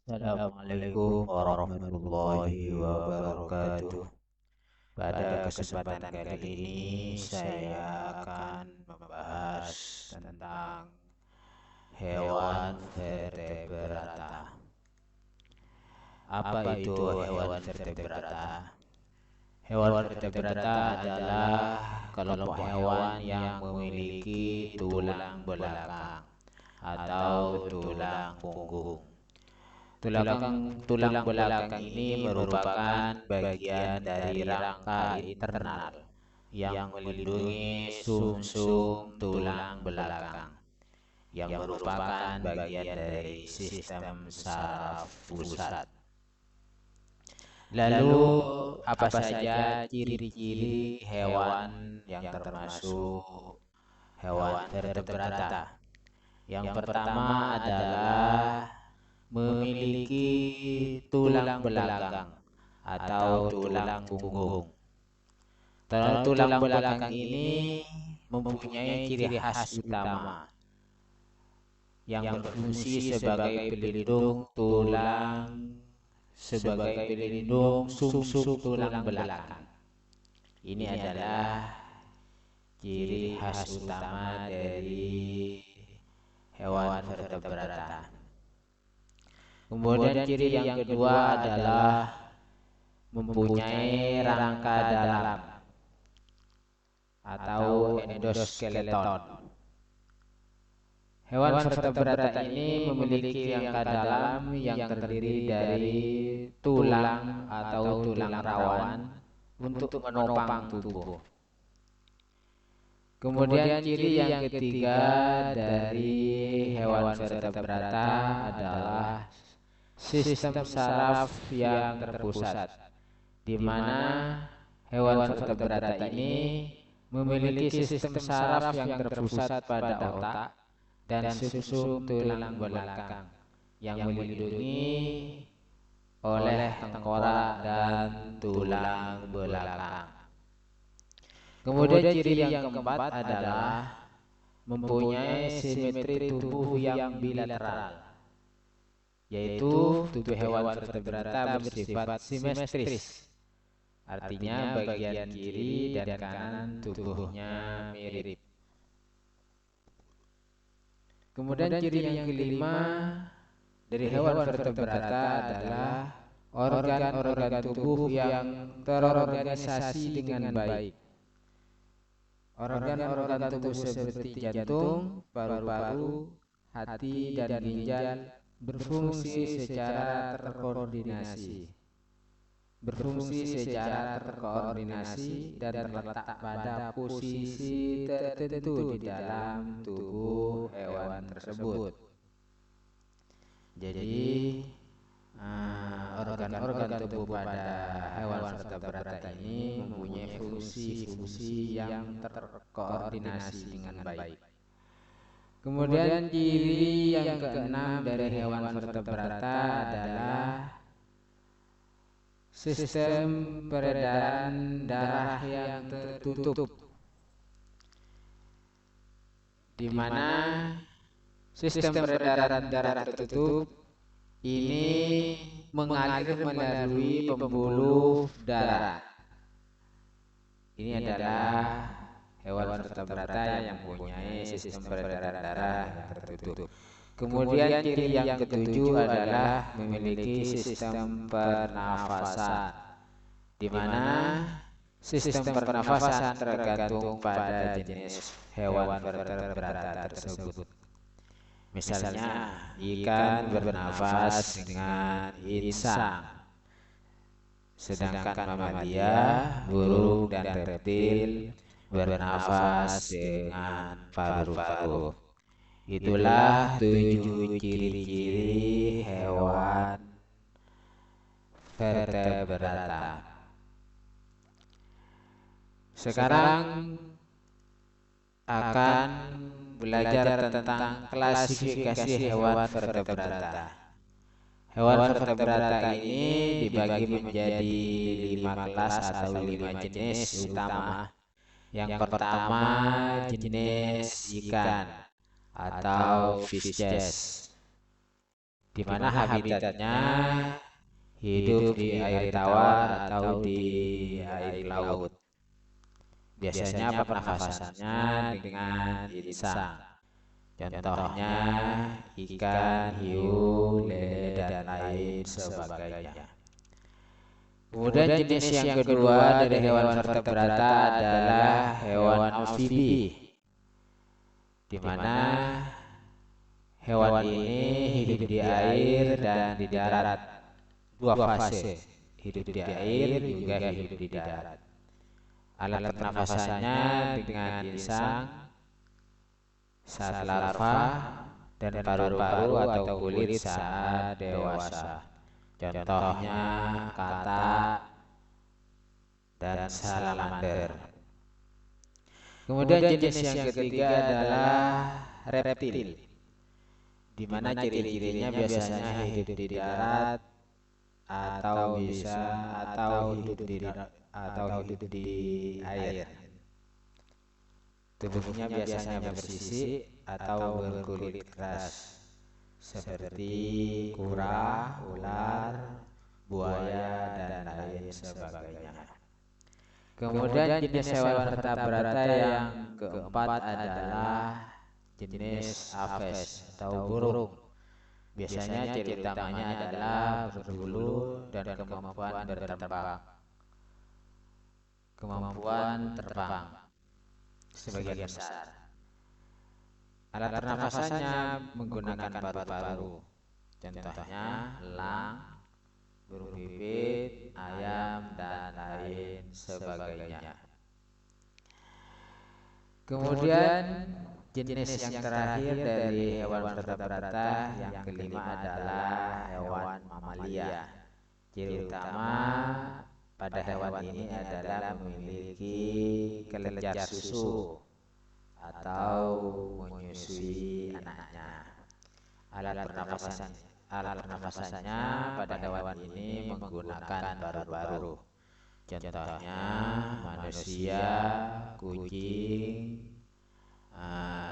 Assalamualaikum warahmatullahi wabarakatuh. Pada kesempatan kali ini saya akan membahas tentang hewan vertebrata. Apa itu hewan vertebrata? Hewan vertebrata adalah kelompok hewan yang memiliki tulang belakang atau tulang punggung. Tulang belakang ini merupakan bagian dari rangka internal yang melindungi sumsum tulang belakang, yang merupakan bagian dari sistem saraf pusat. Lalu, apa saja ciri-ciri hewan yang termasuk hewan vertebrata? Yang pertama adalah memiliki tulang belakang atau tulang punggung. Tulang belakang ini mempunyai ciri khas utama yang berfungsi sebagai pelindung sumsum tulang belakang. Ini adalah ciri khas utama dari hewan vertebrata. Kemudian ciri yang kedua adalah mempunyai rangka dalam atau endoskeleton. Hewan vertebrata ini memiliki rangka dalam yang terdiri dari tulang atau tulang rawan untuk menopang tubuh. Kemudian ciri yang ketiga dari hewan vertebrata adalah sistem saraf yang terpusat, di mana hewan vertebrata ini memiliki sistem saraf yang terpusat pada otak dan sumsum tulang belakang yang melindungi oleh tengkorak dan tulang belakang. Kemudian ciri yang keempat adalah mempunyai simetri tubuh yang bilateral, yaitu tubuh hewan vertebrata bersifat simetris. Artinya bagian kiri dan kanan tubuhnya mirip. Kemudian ciri yang kelima dari hewan vertebrata adalah organ-organ tubuh yang terorganisasi dengan baik. Organ-organ tubuh seperti jantung, paru-paru, hati, dan ginjal berfungsi secara terkoordinasi dan terletak pada posisi tertentu di dalam tubuh hewan tersebut. Jadi, organ-organ tubuh pada hewan vertebrata ini mempunyai fungsi-fungsi yang terkoordinasi dengan baik. Kemudian ciri yang keenam dari hewan vertebrata adalah sistem peredaran darah yang tertutup, di mana sistem peredaran darah tertutup ini mengalir melalui pembuluh darah. Ini adalah hewan vertebrata yang mempunyai sistem peredaran darah yang tertutup. Kemudian ciri yang ketujuh adalah memiliki sistem pernafasan, di mana sistem pernafasan tergantung pada jenis hewan vertebrata tersebut. Misalnya, ikan bernafas dengan insang, sedangkan mamalia, burung, dan reptil bernafas dengan paru-paru. Itulah 7 ciri-ciri hewan vertebrata. Sekarang akan belajar tentang klasifikasi hewan vertebrata. Hewan vertebrata ini dibagi menjadi 5 kelas atau 5 jenis utama. Yang pertama jenis ikan atau fishes. di mana habitatnya hidup di air tawar atau di air laut. Biasanya pernafasannya dengan insang. Contohnya ikan, hiu, lele, dan lain sebagainya. Kemudian jenis yang kedua dari hewan vertebrata adalah hewan amfibi, di mana hewan ini hidup di air dan di darat. Dua fase, hidup di air juga hidup di darat. Alat pernafasannya dengan insang saat larva dan paru-paru atau kulit saat dewasa. Contohnya katak dan salamander. Kemudian jenis yang ketiga adalah reptil, di mana ciri-cirinya biasanya hidup di darat atau hidup di air. Tubuhnya biasanya bersisik atau berkulit keras, seperti kura, ular, buaya, dan lain sebagainya. Kemudian jenis hewan vertebrata yang keempat adalah jenis aves atau burung. Biasanya ciri utamanya adalah berbulu dan kemampuan terbang sebagian besar. Alat pernafasannya menggunakan paru-paru. Contohnya elang, burung pipit, ayam, dan lain sebagainya. Kemudian jenis yang terakhir dari hewan vertebrata yang kelima adalah hewan mamalia. Ciri utama pada hewan ini adalah memiliki kelenjar susu atau menyusui anaknya. Alat pernafasannya pada hewan ini menggunakan paru-paru. Contohnya manusia, kucing,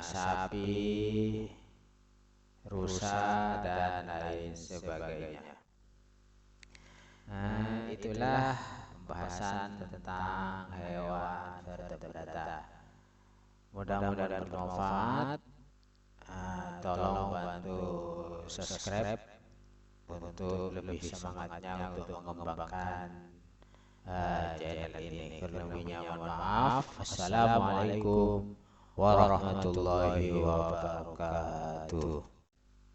sapi, rusa, dan lain sebagainya. Itulah pembahasan tentang hewan vertebrata. Mudah-mudahan bermanfaat. Tolong bantu subscribe untuk lebih semangatnya untuk mengembangkan channel ini. Kurangnya mohon maaf. Assalamualaikum warahmatullahi wabarakatuh.